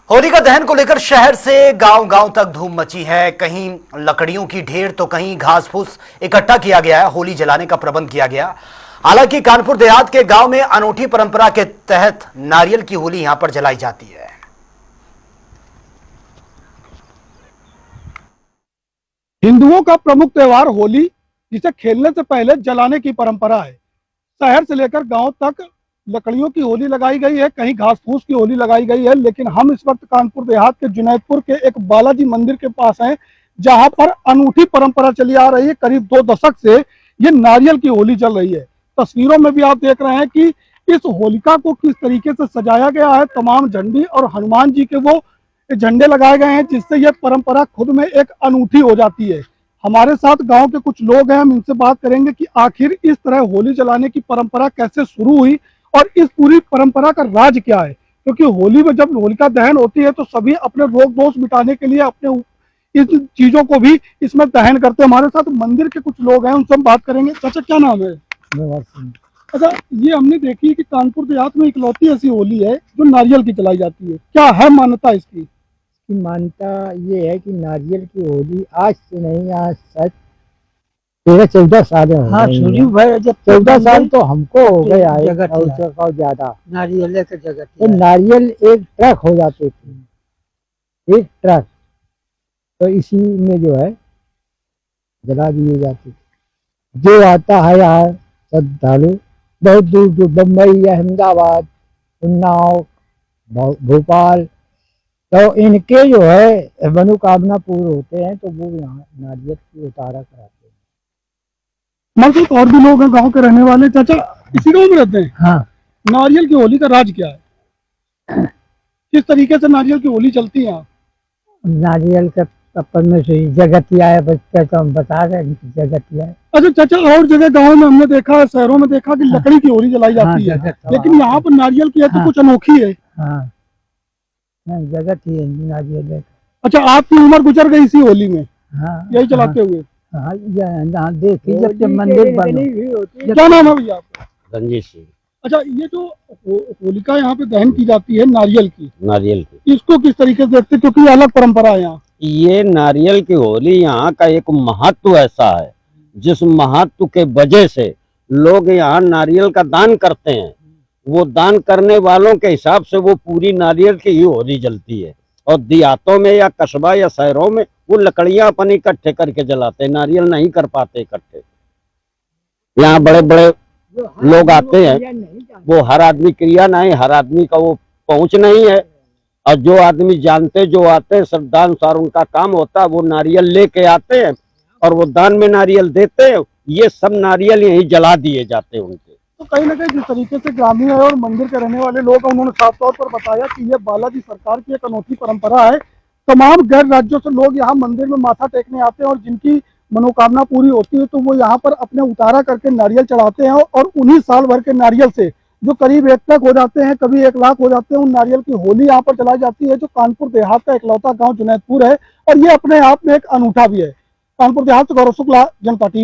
होलिका दहन को लेकर शहर से गांव-गांव तक धूम मची है। कहीं लकड़ियों की ढेर तो कहीं घास फूस इकट्ठा किया गया है। होली जलाने का प्रबंध किया गया। हालांकि कानपुर देहात के गांव में अनूठी परंपरा के तहत नारियल की होली यहां पर जलाई जाती है। हिंदुओं का प्रमुख त्योहार होली, जिसे खेलने से पहले जलाने की परंपरा है। शहर से लेकर गांव तक लकड़ियों की होली लगाई गई है, कहीं घास फूस की होली लगाई गई है। लेकिन हम इस वक्त कानपुर देहात के जुनैदपुर के एक बालाजी मंदिर के पास हैं, जहां पर अनूठी परंपरा चली आ रही है। करीब 2 दशक से ये नारियल की होली चल रही है। तस्वीरों में भी आप देख रहे हैं कि इस होलिका को किस तरीके से सजाया गया है। तमाम झंडी और हनुमान जी के वो झंडे लगाए गए हैं, जिससे यह परंपरा खुद में एक अनूठी हो जाती है। हमारे साथ गांव के कुछ लोग हैं, हम इनसे बात करेंगे कि आखिर इस तरह होली जलाने की परंपरा कैसे शुरू हुई और इस पूरी परंपरा का राज क्या है। क्योंकि होली में जब होलिका दहन होती है तो सभी अपने रोग दोष मिटाने के लिए अपने इस चीजों को भी इसमें दहन करते हैं। हमारे साथ मंदिर के कुछ लोग हैं, उनसे हम बात करेंगे। चाचा, क्या नाम है? अच्छा, ये हमने देखी कि कानपुर देहात में इकलौती ऐसी होली है जो नारियल की जलाई जाती है। क्या है मान्यता इसकी? की मान्यता ये है कि नारियल की होली आज से नहीं, आज शायद 13-14 साल हो गए। जब 14 साल तो हमको हो गए आए और ज्यादा नारियल के जगह तो नारियल एक ट्रक हो जाते थे, एक ट्रक। तो इसी में जो है जला दिए जाते थे। जो आता है यहाँ श्रद्धालु बहुत दूर दूर, बम्बई, अहमदाबाद, उन्नाव, भोपाल, तो इनके जो है मनोकामना पूर्ण होते हैं, तो वो यहाँ नारियल की उतारा कराते हैं। मतलब और भी लोग हैं गांव के रहने वाले। चाचा, इसी गांव में रहते हैं? हाँ। नारियल की होली का राज क्या है? किस तरीके से नारियल की होली चलती है यहाँ? नारियल का तपन में से जगतिया है, बच्चा तो हम बता रहे हैं कि जगतिया है। अच्छा चाचा, और जगह गाँव में हमने देखा, शहरों में देखा कि लकड़ी की होली जलाई जाती है, लेकिन यहाँ पर नारियल की है तो कुछ अनोखी है। हाँ, जगत ही है नारियल। अच्छा, आपकी उम्र गुजर गई इसी होली में? हाँ, यही चलाते हुए? हाँ, देखिए जब से मंदिर बना। क्या नाम है भैया आपका? रंजीत सिंह। अच्छा, ये जो होलिका यहाँ पे दहन की जाती है नारियल की, इसको किस तरीके से देखते हैं? क्योंकि ये अलग परंपरा है यहाँ। ये नारियल की होली यहाँ का एक महत्व ऐसा है, जिस महत्व के वजह से लोग यहाँ नारियल का दान करते हैं। वो दान करने वालों के हिसाब से वो पूरी नारियल की ही होली जलती है। और देहातों में या कस्बा या शहरों में वो लकड़ियां अपन इकट्ठे करके जलाते हैं, नारियल नहीं कर पाते इकट्ठे। यहाँ बड़े बड़े लोग आते हैं, वो हर आदमी क्रिया नहीं, हर आदमी का वो पहुंच नहीं है। और जो आदमी जानते जो आते हैं, श्रद्धानुसार उनका काम होता है, वो नारियल लेके आते हैं और वो दान में नारियल देते हैं। ये सब नारियल यहीं जला दिए जाते हैं उनके। तो कहीं ना कहीं जिस तरीके से ग्रामीण और मंदिर के रहने वाले लोग हैं, उन्होंने साफ तौर पर बताया कि ये बालाजी सरकार की एक अनोखी परंपरा है। तमाम गैर राज्यों से लोग यहाँ मंदिर में माथा टेकने आते हैं और जिनकी मनोकामना पूरी होती है तो वो यहाँ पर अपने उतारा करके नारियल चढ़ाते हैं। और उन्हीं साल भर के नारियल से जो करीब 1 लाख हो जाते हैं, कभी 1 लाख हो जाते हैं, उन नारियल की होली यहाँ पर चलाई जाती है, जो कानपुर देहात का इकलौता गाँव जुनैदपुर है। और ये अपने आप में एक अनूठा भी है। कानपुर देहात से गौरव शुक्ला, जनता टीवी।